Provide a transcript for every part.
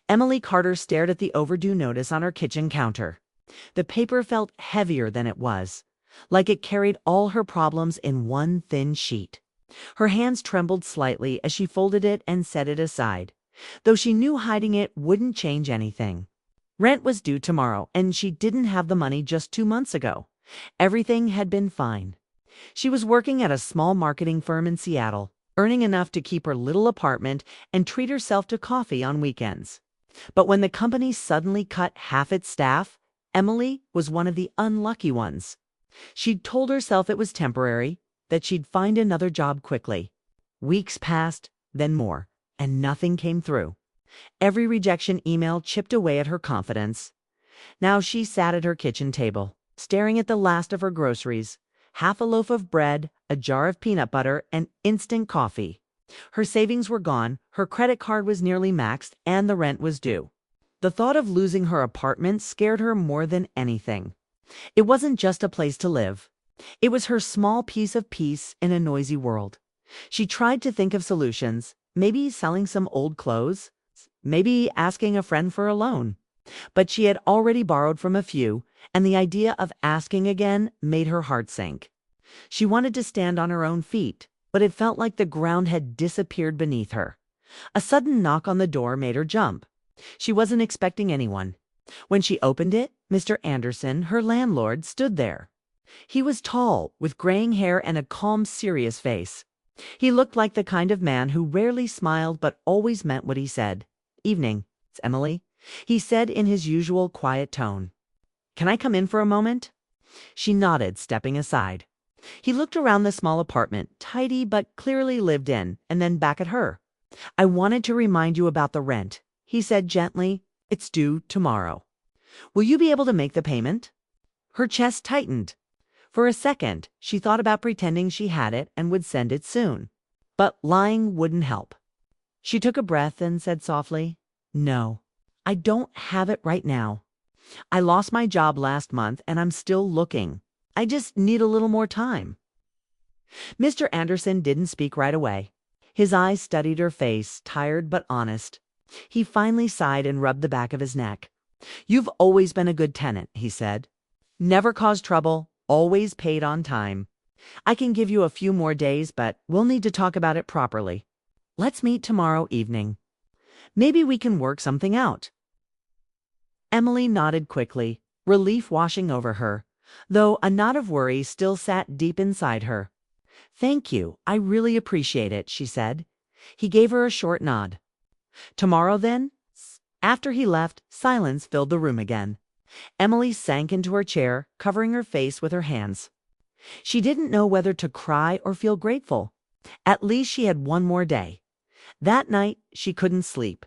Emily Carter stared at the overdue notice on her kitchen counter. The paper felt heavier than it was, like it carried all her problems in one thin sheet. Her hands trembled slightly as she folded it and set it aside, though she knew hiding it wouldn't change anything. Rent was due tomorrow, and she didn't have the money just 2 months ago. Everything had been fine. She was working at a small marketing firm in Seattle, earning enough to keep her little apartment and treat herself to coffee on weekends. But when the company suddenly cut half its staff, Emily was one of the unlucky ones. She'd told herself it was temporary, that she'd find another job quickly. Weeks passed, then more, and nothing came through. Every rejection email chipped away at her confidence. Now she sat at her kitchen table, staring at the last of her groceries, half a loaf of bread, a jar of peanut butter, and instant coffee. Her savings were gone, her credit card was nearly maxed, and the rent was due. The thought of losing her apartment scared her more than anything. It wasn't just a place to live. It was her small piece of peace in a noisy world. She tried to think of solutions, maybe selling some old clothes, maybe asking a friend for a loan. But she had already borrowed from a few, and the idea of asking again made her heart sink. She wanted to stand on her own feet, but it felt like the ground had disappeared beneath her. A sudden knock on the door made her jump. She wasn't expecting anyone. When she opened it, Mr. Anderson, her landlord, stood there. He was tall, with graying hair and a calm, serious face. He looked like the kind of man who rarely smiled but always meant what he said. "Evening, it's Emily," he said in his usual quiet tone. "Can I come in for a moment?" She nodded, stepping aside. He looked around the small apartment, tidy but clearly lived in, and then back at her. "I wanted to remind you about the rent," he said gently. "It's due tomorrow. Will you be able to make the payment?" Her chest tightened. For a second, she thought about pretending she had it and would send it soon. But lying wouldn't help. She took a breath and said softly, "No, I don't have it right now. I lost my job last month and I'm still looking. I just need a little more time." Mr. Anderson didn't speak right away. His eyes studied her face, tired but honest. He finally sighed and rubbed the back of his neck. "You've always been a good tenant," he said. "Never caused trouble, always paid on time. I can give you a few more days, but we'll need to talk about it properly. Let's meet tomorrow evening. Maybe we can work something out." Emily nodded quickly, relief washing over her, though a knot of worry still sat deep inside her. "Thank you, I really appreciate it," she said. He gave her a short nod. "Tomorrow, then?" After he left, silence filled the room again. Emily sank into her chair, covering her face with her hands. She didn't know whether to cry or feel grateful. At least she had one more day. That night, she couldn't sleep.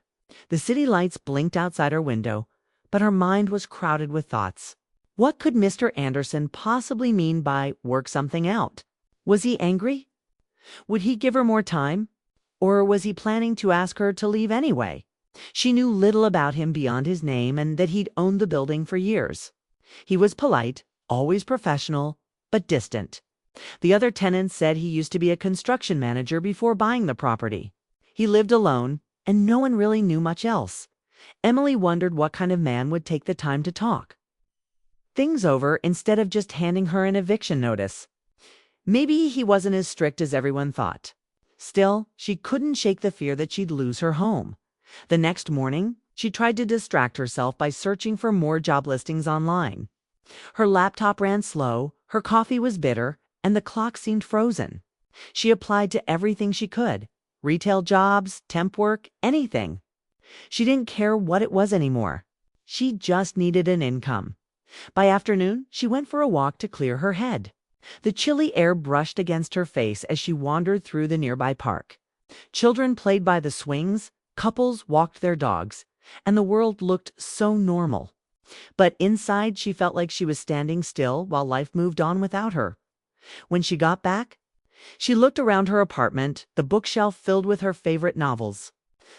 The city lights blinked outside her window, but her mind was crowded with thoughts. What could Mr. Anderson possibly mean by "work something out"? Was he angry? Would he give her more time? Or was he planning to ask her to leave anyway? She knew little about him beyond his name and that he'd owned the building for years. He was polite, always professional, but distant. The other tenants said he used to be a construction manager before buying the property. He lived alone, and no one really knew much else. Emily wondered what kind of man would take the time to talk things over instead of just handing her an eviction notice. Maybe he wasn't as strict as everyone thought. Still, she couldn't shake the fear that she'd lose her home. The next morning, she tried to distract herself by searching for more job listings online. Her laptop ran slow, her coffee was bitter, and the clock seemed frozen. She applied to everything she could: retail jobs, temp work, anything. She didn't care what it was anymore. She just needed an income. By afternoon, she went for a walk to clear her head. The chilly air brushed against her face as she wandered through the nearby park. Children played by the swings, couples walked their dogs, and the world looked so normal. But inside, she felt like she was standing still while life moved on without her. When she got back, she looked around her apartment, the bookshelf filled with her favorite novels,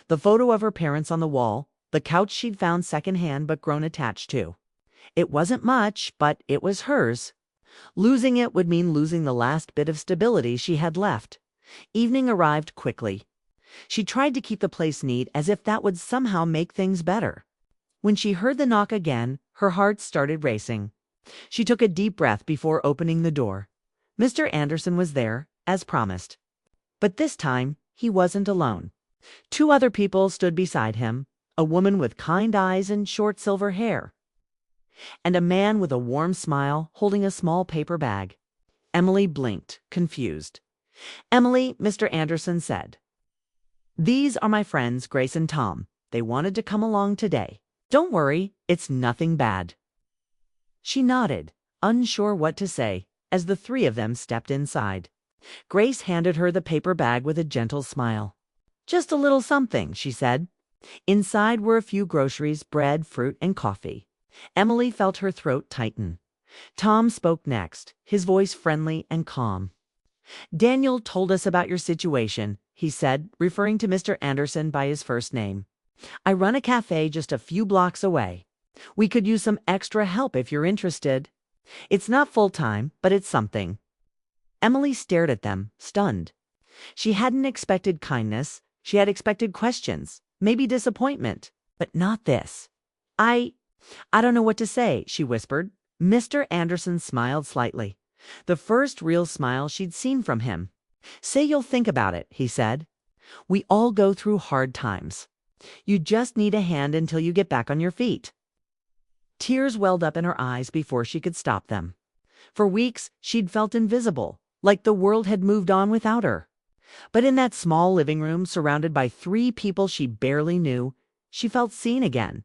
the photo of her parents on the wall, the couch she'd found secondhand but grown attached to. It wasn't much, but it was hers. Losing it would mean losing the last bit of stability she had left. Evening arrived quickly. She tried to keep the place neat as if that would somehow make things better. When she heard the knock again, her heart started racing. She took a deep breath before opening the door. Mr. Anderson was there, as promised. But this time, he wasn't alone. Two other people stood beside him, a woman with kind eyes and short silver hair, and a man with a warm smile holding a small paper bag. Emily blinked, confused. "Emily," Mr. Anderson said, "these are my friends Grace and Tom. They wanted to come along today. Don't worry, it's nothing bad." She nodded, unsure what to say, as the three of them stepped inside. Grace handed her the paper bag with a gentle smile. "Just a little something," she said. Inside were a few groceries, bread, fruit, and coffee. Emily felt her throat tighten. Tom spoke next, his voice friendly and calm. "Daniel told us about your situation," he said, referring to Mr. Anderson by his first name. "I run a cafe just a few blocks away. We could use some extra help if you're interested. It's not full-time, but it's something." Emily stared at them, stunned. She hadn't expected kindness. She had expected questions, maybe disappointment, but not this. I don't know what to say," she whispered. Mr. Anderson smiled slightly, the first real smile she'd seen from him. "Say you'll think about it," he said. "We all go through hard times. You just need a hand until you get back on your feet." Tears welled up in her eyes before she could stop them. For weeks, she'd felt invisible, like the world had moved on without her. But in that small living room, surrounded by three people she barely knew, she felt seen again.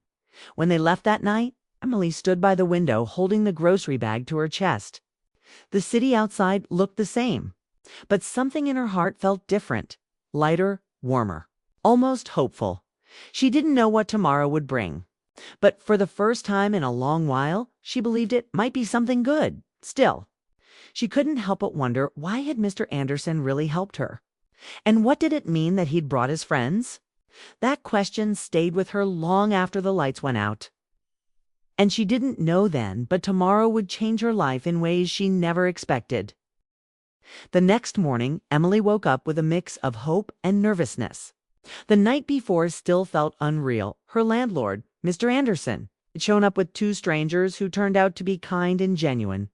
When they left that night, Emily stood by the window holding the grocery bag to her chest. The city outside looked the same, but something in her heart felt different, lighter, warmer, almost hopeful. She didn't know what tomorrow would bring, but for the first time in a long while, she believed it might be something good. Still, she couldn't help but wonder, why had Mr. Anderson really helped her? And what did it mean that he'd brought his friends? That question stayed with her long after the lights went out. And she didn't know then, but tomorrow would change her life in ways she never expected. The next morning, Emily woke up with a mix of hope and nervousness. The night before still felt unreal. Her landlord, Mr. Anderson, had shown up with two strangers who turned out to be kind and genuine.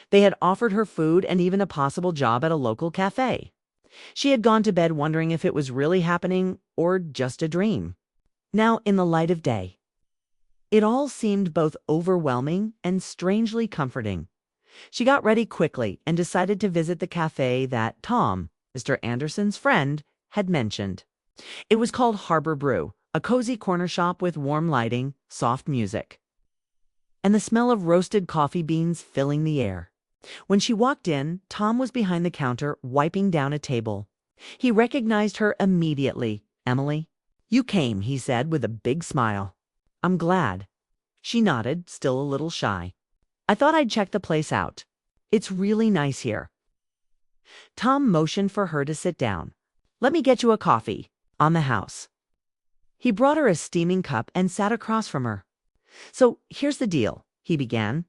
They had offered her food and even a possible job at a local cafe. She had gone to bed wondering if it was really happening or just a dream. Now, in the light of day, it all seemed both overwhelming and strangely comforting. She got ready quickly and decided to visit the cafe that Tom, Mr. Anderson's friend, had mentioned. It was called Harbor Brew, a cozy corner shop with warm lighting, soft music, and the smell of roasted coffee beans filling the air. When she walked in, Tom was behind the counter, wiping down a table. He recognized her immediately. "Emily, you came," he said with a big smile. "I'm glad." She nodded, still a little shy. "I thought I'd check the place out. It's really nice here." Tom motioned for her to sit down. "Let me get you a coffee. On the house." He brought her a steaming cup and sat across from her. "So here's the deal," he began.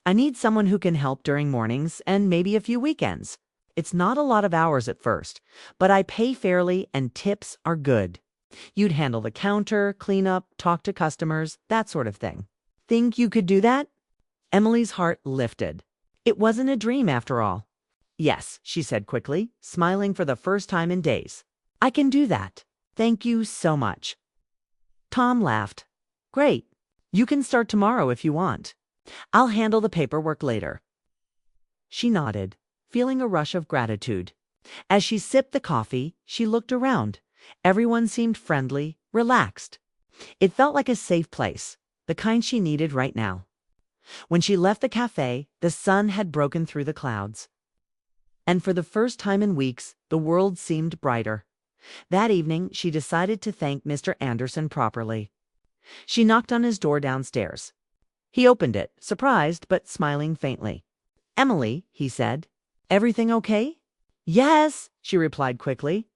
"I need someone who can help during mornings and maybe a few weekends. It's not a lot of hours at first, but I pay fairly and tips are good. You'd handle the counter, clean up, talk to customers, that sort of thing. Think you could do that?" Emily's heart lifted. It wasn't a dream after all. "Yes," she said quickly, smiling for the first time in days. "I can do that. Thank you so much." Tom laughed. "Great. You can start tomorrow if you want. I'll handle the paperwork later." She nodded, feeling a rush of gratitude. As she sipped the coffee, she looked around. Everyone seemed friendly, relaxed. It felt like a safe place, the kind she needed right now. When she left the cafe, the sun had broken through the clouds. And for the first time in weeks, the world seemed brighter. That evening, she decided to thank Mr. Anderson properly. She knocked on his door downstairs. He opened it, surprised but smiling faintly. "Emily," he said, "everything okay?" "Yes," she replied quickly.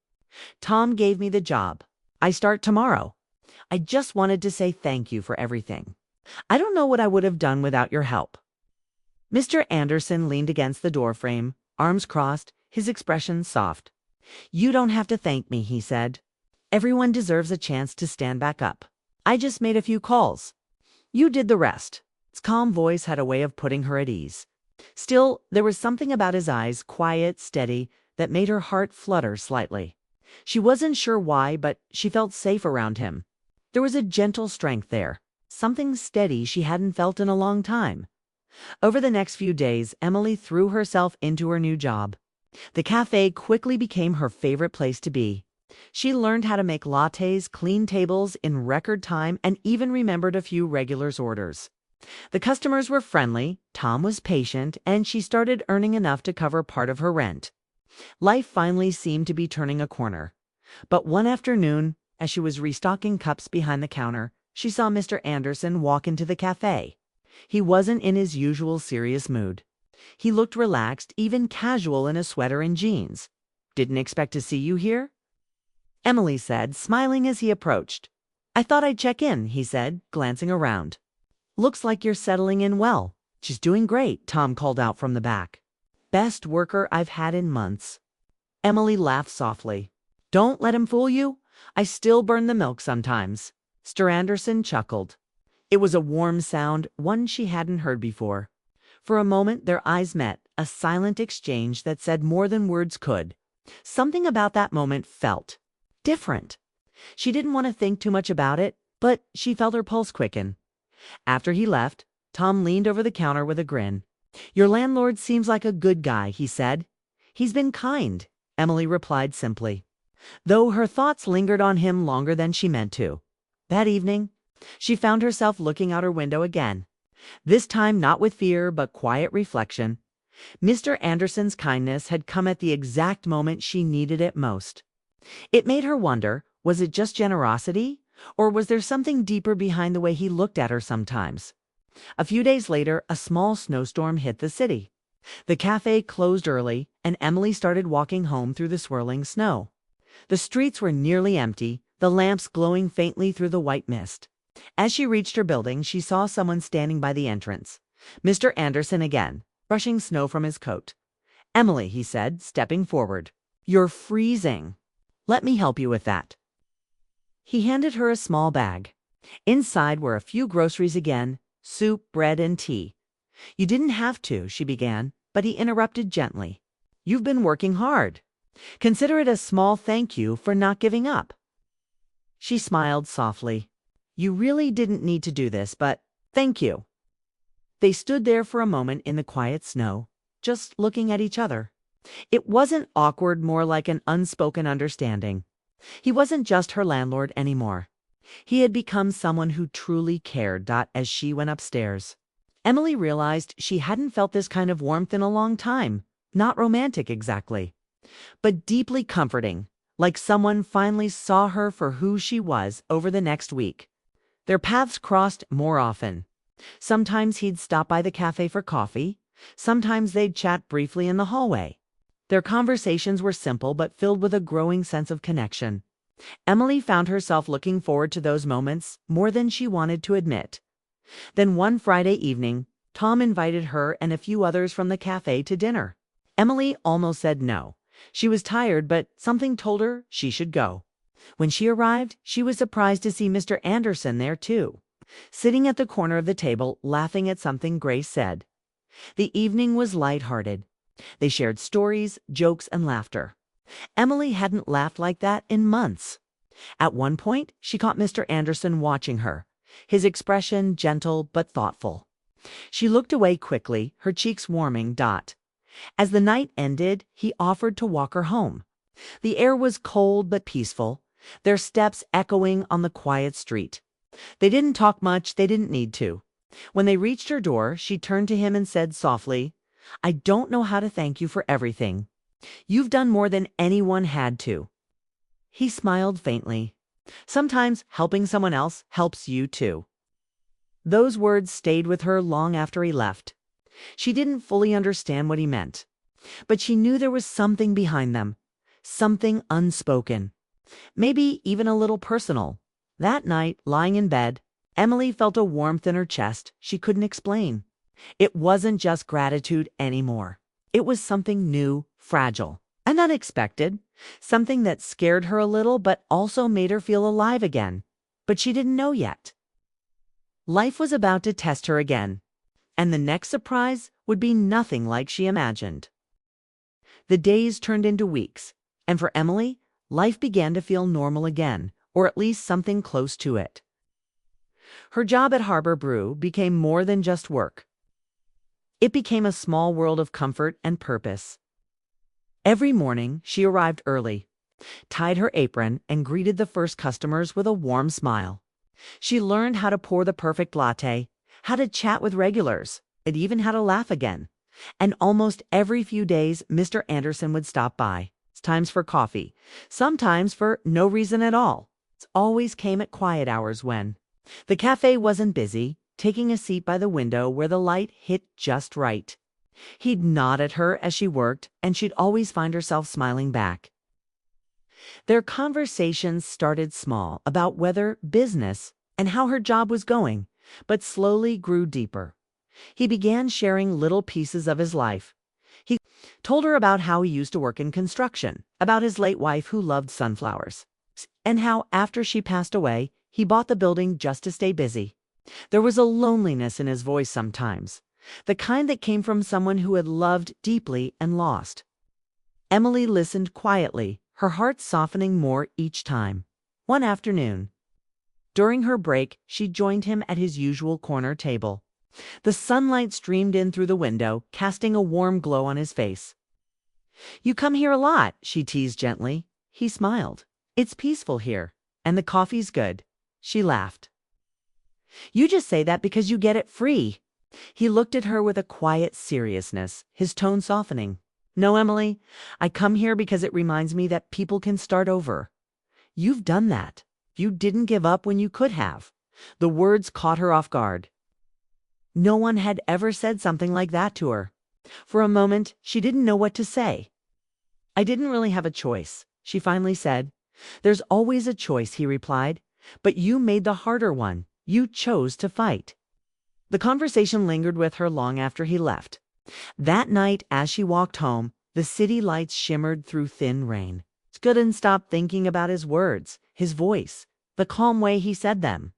"Tom gave me the job. I start tomorrow. I just wanted to say thank you for everything. I don't know what I would have done without your help." Mr. Anderson leaned against the doorframe, arms crossed, his expression soft. "You don't have to thank me," he said. Everyone deserves a chance to stand back up. I just made a few calls. You did the rest." His calm voice had a way of putting her at ease. Still, there was something about his eyes, quiet, steady, that made her heart flutter slightly. She wasn't sure why, but she felt safe around him. There was a gentle strength there, something steady she hadn't felt in a long time. Over the next few days, Emily threw herself into her new job. The cafe quickly became her favorite place to be. She learned how to make lattes, clean tables in record time, and even remembered a few regulars' orders. The customers were friendly, Tom was patient, and she started earning enough to cover part of her rent. Life finally seemed to be turning a corner. But one afternoon, as she was restocking cups behind the counter, she saw Mr. Anderson walk into the cafe. He wasn't in his usual serious mood. He looked relaxed, even casual in a sweater and jeans. "Didn't expect to see you here?" Emily said, smiling as he approached. "I thought I'd check in," he said, glancing around. "Looks like you're settling in well." "She's doing great," Tom called out from the back. "Best worker I've had in months." Emily laughed softly. "Don't let him fool you. I still burn the milk sometimes." Mr. Anderson chuckled. It was a warm sound, one she hadn't heard before. For a moment their eyes met, a silent exchange that said more than words could. Something about that moment felt different. She didn't want to think too much about it, but she felt her pulse quicken. After he left, Tom leaned over the counter with a grin. "Your landlord seems like a good guy," he said. "He's been kind," Emily replied simply, though her thoughts lingered on him longer than she meant to. That evening, she found herself looking out her window again. This time not with fear, but quiet reflection. Mr. Anderson's kindness had come at the exact moment she needed it most. It made her wonder, was it just generosity? Or was there something deeper behind the way he looked at her sometimes? A few days later, a small snowstorm hit the city. The cafe closed early, and Emily started walking home through the swirling snow. The streets were nearly empty, the lamps glowing faintly through the white mist. As she reached her building, she saw someone standing by the entrance. Mr. Anderson again, brushing snow from his coat. "Emily," he said, stepping forward. "You're freezing. Let me help you with that." He handed her a small bag. Inside were a few groceries again, soup, bread, and tea. "You didn't have to," she began, but he interrupted gently. "You've been working hard. Consider it a small thank you for not giving up." She smiled softly. "You really didn't need to do this, but thank you." They stood there for a moment in the quiet snow, just looking at each other. It wasn't awkward, more like an unspoken understanding. He wasn't just her landlord anymore. He had become someone who truly cared. As she went upstairs, Emily realized she hadn't felt this kind of warmth in a long time. Not romantic exactly, but deeply comforting, like someone finally saw her for who she was. Over the next week, their paths crossed more often. Sometimes he'd stop by the cafe for coffee. Sometimes they'd chat briefly in the hallway. Their conversations were simple but filled with a growing sense of connection. Emily found herself looking forward to those moments more than she wanted to admit. Then one Friday evening, Tom invited her and a few others from the cafe to dinner. Emily almost said no. She was tired, but something told her she should go. When she arrived, she was surprised to see Mr. Anderson there too, sitting at the corner of the table, laughing at something Grace said. The evening was lighthearted. They shared stories, jokes, and laughter. Emily hadn't laughed like that in months. At one point, she caught Mr. Anderson watching her, his expression gentle but thoughtful. She looked away quickly, her cheeks warming. As the night ended, he offered to walk her home. The air was cold but peaceful, their steps echoing on the quiet street. They didn't talk much, they didn't need to. When they reached her door, she turned to him and said softly, "I don't know how to thank you for everything. You've done more than anyone had to." He smiled faintly. "Sometimes helping someone else helps you too." Those words stayed with her long after he left. She didn't fully understand what he meant, but she knew there was something behind them, something unspoken, maybe even a little personal. That night, lying in bed, Emily felt a warmth in her chest she couldn't explain. It wasn't just gratitude anymore. It was something new, fragile. and unexpected, something that scared her a little but also made her feel alive again. But she didn't know yet. Life was about to test her again, and the next surprise would be nothing like she imagined. The days turned into weeks, and for Emily, life began to feel normal again, or at least something close to it. Her job at Harbor Brew became more than just work. It became a small world of comfort and purpose. Every morning, she arrived early, tied her apron, and greeted the first customers with a warm smile. She learned how to pour the perfect latte, how to chat with regulars, and even how to laugh again. And almost every few days, Mr. Anderson would stop by. Times for coffee, sometimes for no reason at all. It always came at quiet hours when the cafe wasn't busy, taking a seat by the window where the light hit just right. He'd nod at her as she worked, and she'd always find herself smiling back. Their conversations started small about weather, business, and how her job was going, but slowly grew deeper. He began sharing little pieces of his life. He told her about how he used to work in construction, about his late wife who loved sunflowers, and how after she passed away, he bought the building just to stay busy. There was a loneliness in his voice sometimes, the kind that came from someone who had loved deeply and lost. Emily listened quietly, her heart softening more each time. One afternoon, during her break, she joined him at his usual corner table. The sunlight streamed in through the window, casting a warm glow on his face. "You come here a lot," she teased gently. He smiled. "It's peaceful here, and the coffee's good." She laughed. "You just say that because you get it free." He looked at her with a quiet seriousness, his tone softening. "No, Emily, I come here because it reminds me that people can start over. You've done that. You didn't give up when you could have." The words caught her off guard. No one had ever said something like that to her. For a moment, she didn't know what to say. "I didn't really have a choice," she finally said. "There's always a choice," he replied. "But you made the harder one. You chose to fight." The conversation lingered with her long after he left. That night, as she walked home, the city lights shimmered through thin rain. She couldn't stop thinking about his words, his voice, the calm way he said them.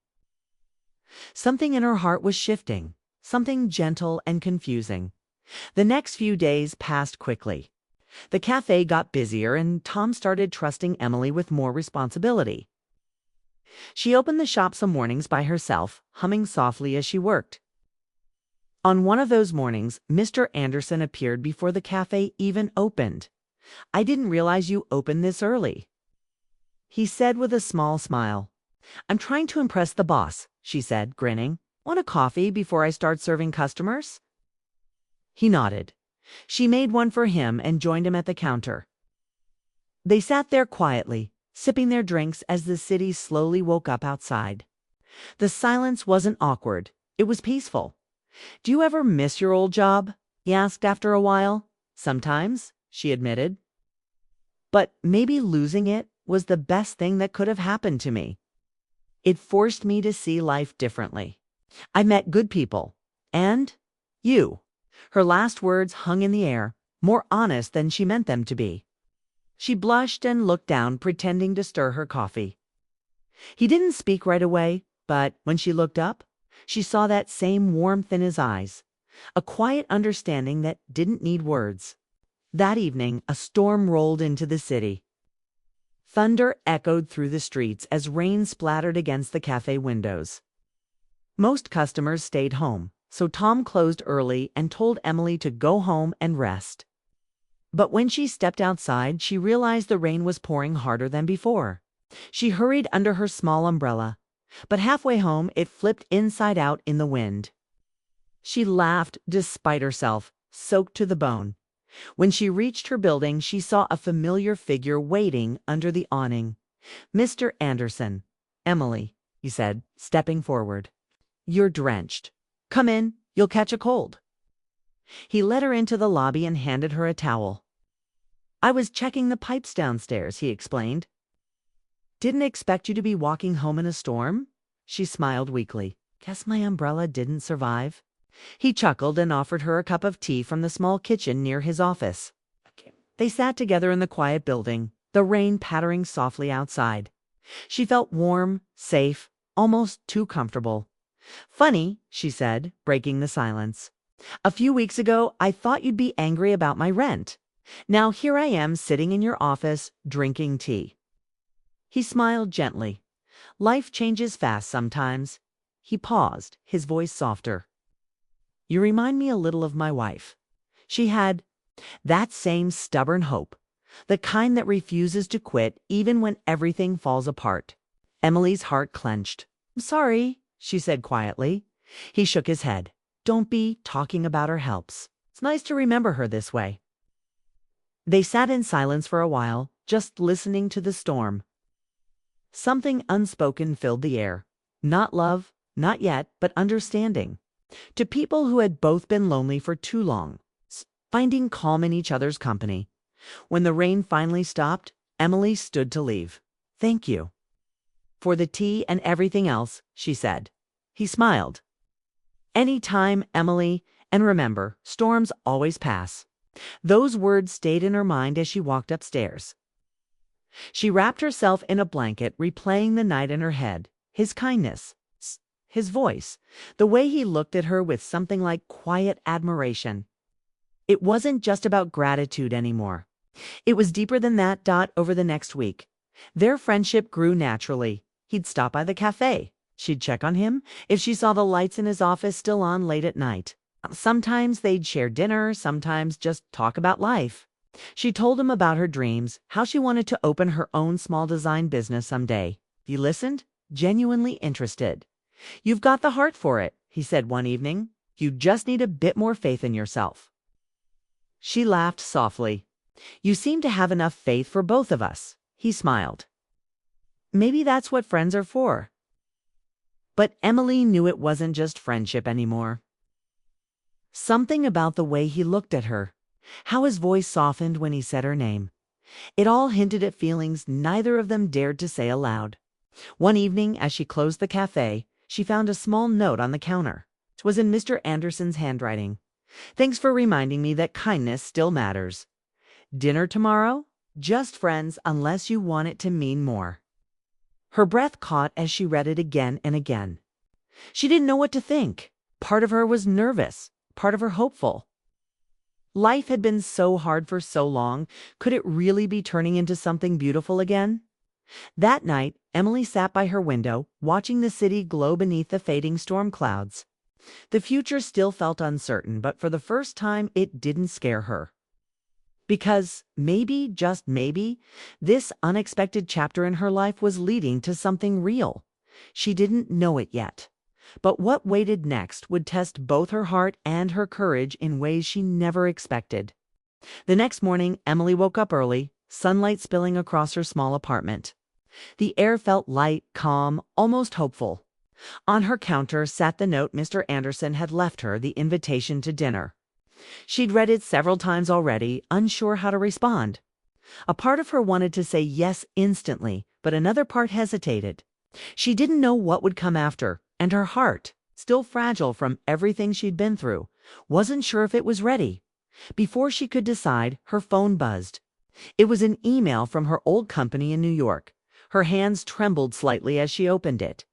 Something in her heart was shifting, something gentle and confusing. The next few days passed quickly. The cafe got busier, and Tom started trusting Emily with more responsibility. She opened the shop some mornings by herself, humming softly as she worked. On one of those mornings, Mr. Anderson appeared before the cafe even opened. "I didn't realize you opened this early," he said with a small smile. "I'm trying to impress the boss," she said, grinning. "Want a coffee before I start serving customers?" He nodded. She made one for him and joined him at the counter. They sat there quietly, sipping their drinks as the city slowly woke up outside. The silence wasn't awkward. It was peaceful. "Do you ever miss your old job?" he asked after a while. "Sometimes," she admitted. "But maybe losing it was the best thing that could have happened to me. It forced me to see life differently. I met good people. And you." Her last words hung in the air, more honest than she meant them to be. She blushed and looked down, pretending to stir her coffee. He didn't speak right away, but when she looked up, she saw that same warmth in his eyes, a quiet understanding that didn't need words. That evening, a storm rolled into the city. Thunder echoed through the streets as rain splattered against the cafe windows. Most customers stayed home, so Tom closed early and told Emily to go home and rest. But when she stepped outside, she realized the rain was pouring harder than before. She hurried under her small umbrella, but halfway home it flipped inside out in the wind. She laughed despite herself, soaked to the bone. When she reached her building, she saw a familiar figure waiting under the awning. "Mr. Anderson." "Emily," he said, stepping forward. "You're drenched. Come in, you'll catch a cold." He led her into the lobby and handed her a towel. "I was checking the pipes downstairs," he explained. "Didn't expect you to be walking home in a storm." She smiled weakly. "Guess my umbrella didn't survive." He chuckled and offered her a cup of tea from the small kitchen near his office. They sat together in the quiet building, the rain pattering softly outside. She felt warm, safe, almost too comfortable. "Funny," she said, breaking the silence. "A few weeks ago, I thought you'd be angry about my rent. Now here I am sitting in your office, drinking tea." He smiled gently. "Life changes fast sometimes." He paused, his voice softer. "You remind me a little of my wife. She had that same stubborn hope, the kind that refuses to quit even when everything falls apart." Emily's heart clenched. "I'm sorry," she said quietly. He shook his head. "Don't be. Talking about her helps. It's nice to remember her this way." They sat in silence for a while, just listening to the storm. Something unspoken filled the air. Not love, not yet, but understanding. To people who had both been lonely for too long, finding calm in each other's company. When the rain finally stopped, Emily stood to leave. "Thank you for the tea and everything else," she said. He smiled. "Any time, Emily, and remember, storms always pass." Those words stayed in her mind as she walked upstairs. She wrapped herself in a blanket, replaying the night in her head. His kindness, his voice, the way he looked at her with something like quiet admiration. It wasn't just about gratitude anymore. It was deeper than that. Over the next week, their friendship grew naturally. He'd stop by the cafe. She'd check on him if she saw the lights in his office still on late at night. Sometimes they'd share dinner, sometimes just talk about life. She told him about her dreams, how she wanted to open her own small design business someday. He listened, genuinely interested. "You've got the heart for it," he said one evening. "You just need a bit more faith in yourself." She laughed softly. "You seem to have enough faith for both of us." He smiled. "Maybe that's what friends are for." But Emily knew it wasn't just friendship anymore. Something about the way he looked at her, how his voice softened when he said her name. It all hinted at feelings neither of them dared to say aloud. One evening, as she closed the cafe, she found a small note on the counter. It was in Mr. Anderson's handwriting. "Thanks for reminding me that kindness still matters. Dinner tomorrow? Just friends unless you want it to mean more." Her breath caught as she read it again and again. She didn't know what to think. Part of her was nervous, part of her hopeful. Life had been so hard for so long. Could it really be turning into something beautiful again? That night, Emily sat by her window, watching the city glow beneath the fading storm clouds. The future still felt uncertain, but for the first time, it didn't scare her. Because maybe, just maybe, this unexpected chapter in her life was leading to something real. She didn't know it yet. But what waited next would test both her heart and her courage in ways she never expected. The next morning, Emily woke up early, sunlight spilling across her small apartment. The air felt light, calm, almost hopeful. On her counter sat the note Mr. Anderson had left her, the invitation to dinner. She'd read it several times already, unsure how to respond. A part of her wanted to say yes instantly, but another part hesitated. She didn't know what would come after, and her heart, still fragile from everything she'd been through, wasn't sure if it was ready. Before she could decide, her phone buzzed. It was an email from her old company in New York. Her hands trembled slightly as she opened it.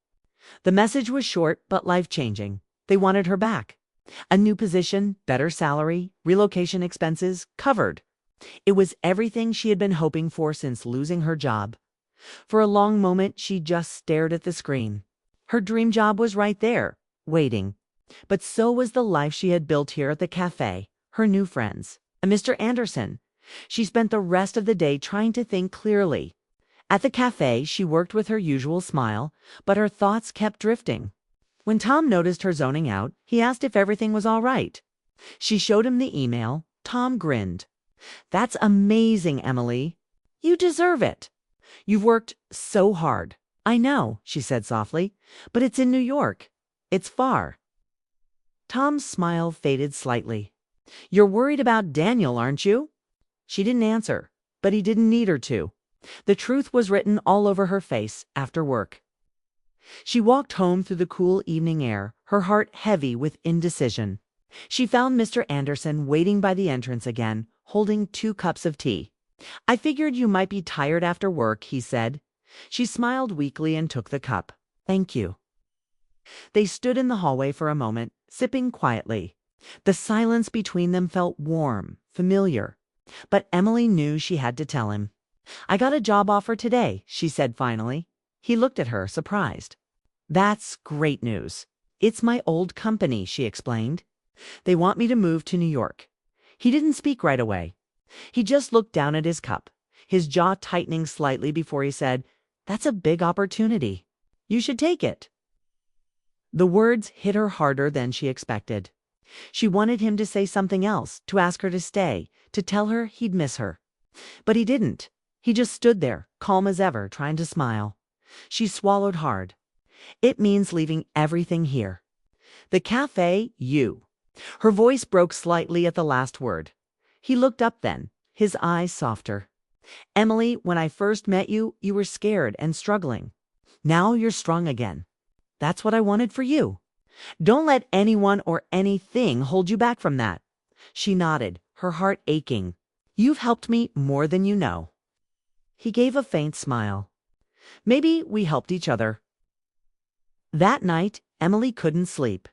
The message was short but life-changing. They wanted her back. A new position, better salary, relocation expenses, covered. It was everything she had been hoping for since losing her job. For a long moment, she just stared at the screen. Her dream job was right there, waiting. But so was the life she had built here at the cafe, her new friends, and Mr. Anderson. She spent the rest of the day trying to think clearly. At the cafe, she worked with her usual smile, but her thoughts kept drifting. When Tom noticed her zoning out, he asked if everything was all right. She showed him the email. Tom grinned. "That's amazing, Emily. You deserve it. You've worked so hard." "I know," she said softly, "but it's in New York. It's far." Tom's smile faded slightly. "You're worried about Daniel, aren't you?" She didn't answer, but he didn't need her to. The truth was written all over her face after work. She walked home through the cool evening air, her heart heavy with indecision. She found Mr. Anderson waiting by the entrance again, holding 2 cups of tea. "I figured you might be tired after work," he said. She smiled weakly and took the cup. "Thank you." They stood in the hallway for a moment, sipping quietly. The silence between them felt warm, familiar. But Emily knew she had to tell him. "I got a job offer today," she said finally. He looked at her, surprised. "That's great news." "It's my old company," she explained. "They want me to move to New York." He didn't speak right away. He just looked down at his cup, his jaw tightening slightly before he said, "That's a big opportunity. You should take it." The words hit her harder than she expected. She wanted him to say something else, to ask her to stay, to tell her he'd miss her. But he didn't. He just stood there, calm as ever, trying to smile. She swallowed hard. "It means leaving everything here." "The cafe, you." Her voice broke slightly at the last word. He looked up then, his eyes softer. "Emily, when I first met you, you were scared and struggling. Now you're strong again. That's what I wanted for you. Don't let anyone or anything hold you back from that." She nodded, her heart aching. "You've helped me more than you know." He gave a faint smile. "Maybe we helped each other." That night, Emily couldn't sleep.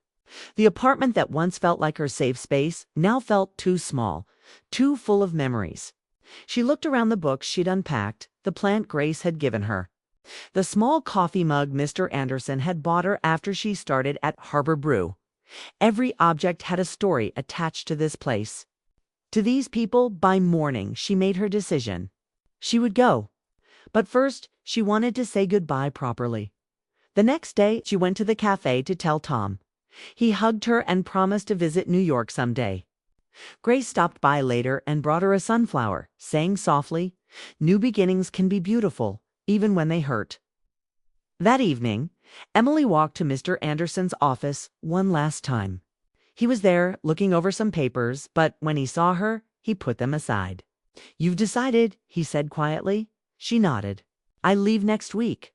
The apartment that once felt like her safe space now felt too small, too full of memories. She looked around the books she'd unpacked, the plant Grace had given her, the small coffee mug Mr. Anderson had bought her after she started at Harbor Brew. Every object had a story attached to this place. To these people, by morning, she made her decision. She would go. But first, she wanted to say goodbye properly. The next day, she went to the cafe to tell Tom. He hugged her and promised to visit New York someday. Grace stopped by later and brought her a sunflower, saying softly, "New beginnings can be beautiful, even when they hurt." That evening, Emily walked to Mr. Anderson's office one last time. He was there, looking over some papers, but when he saw her, he put them aside. "You've decided," he said quietly. She nodded. "I leave next week."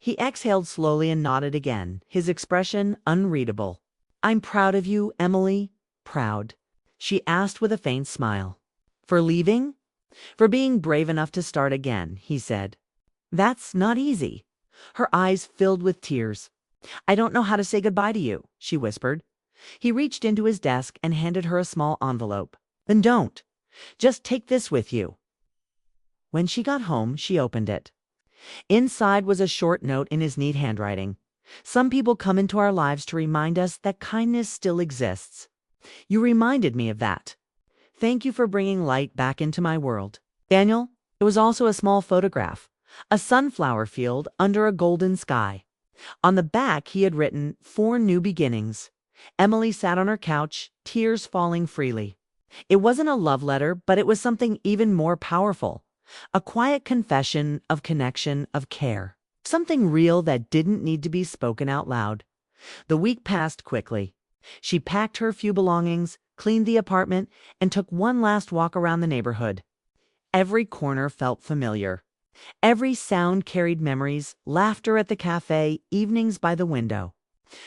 He exhaled slowly and nodded again, his expression unreadable. "I'm proud of you, Emily." "Proud?" she asked with a faint smile. "For leaving?" "For being brave enough to start again," he said. "That's not easy." Her eyes filled with tears. "I don't know how to say goodbye to you," she whispered. He reached into his desk and handed her a small envelope. "Then don't. Just take this with you." When she got home, she opened it. Inside was a short note in his neat handwriting. "Some people come into our lives to remind us that kindness still exists. You reminded me of that. Thank you for bringing light back into my world. Daniel." It was also a small photograph, a sunflower field under a golden sky. On the back he had written, "For new beginnings." Emily sat on her couch, tears falling freely. It wasn't a love letter, but it was something even more powerful. A quiet confession of connection, of care. Something real that didn't need to be spoken out loud. The week passed quickly. She packed her few belongings, cleaned the apartment, and took one last walk around the neighborhood. Every corner felt familiar. Every sound carried memories, laughter at the cafe, evenings by the window.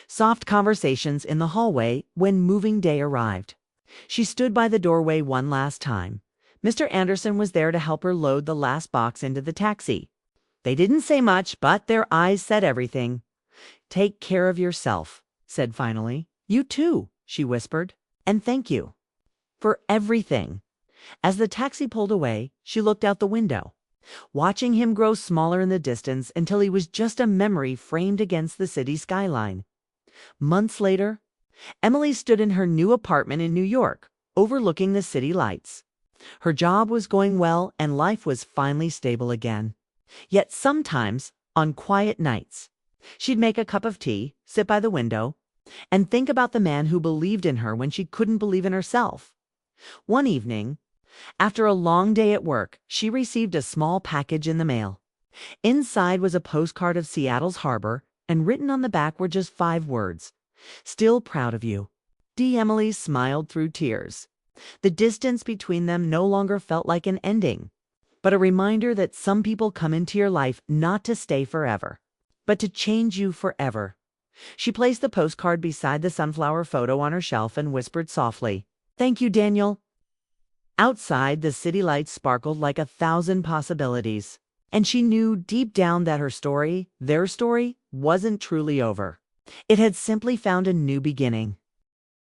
Soft conversations in the hallway when moving day arrived. She stood by the doorway one last time. Mr. Anderson was there to help her load the last box into the taxi. They didn't say much, but their eyes said everything. "Take care of yourself," said finally. "You too," she whispered. "And thank you for everything." As the taxi pulled away, she looked out the window, watching him grow smaller in the distance until he was just a memory framed against the city skyline. Months later, Emily stood in her new apartment in New York, overlooking the city lights. Her job was going well and life was finally stable again. Yet sometimes, on quiet nights, she'd make a cup of tea, sit by the window, and think about the man who believed in her when she couldn't believe in herself. One evening, after a long day at work, she received a small package in the mail. Inside was a postcard of Seattle's harbor, and written on the back were just 5 words. "Still proud of you." Emily smiled through tears. The distance between them no longer felt like an ending, but a reminder that some people come into your life not to stay forever, but to change you forever. She placed the postcard beside the sunflower photo on her shelf and whispered softly, "Thank you, Daniel." Outside, the city lights sparkled like 1,000 possibilities. And she knew deep down that her story, their story, wasn't truly over. It had simply found a new beginning.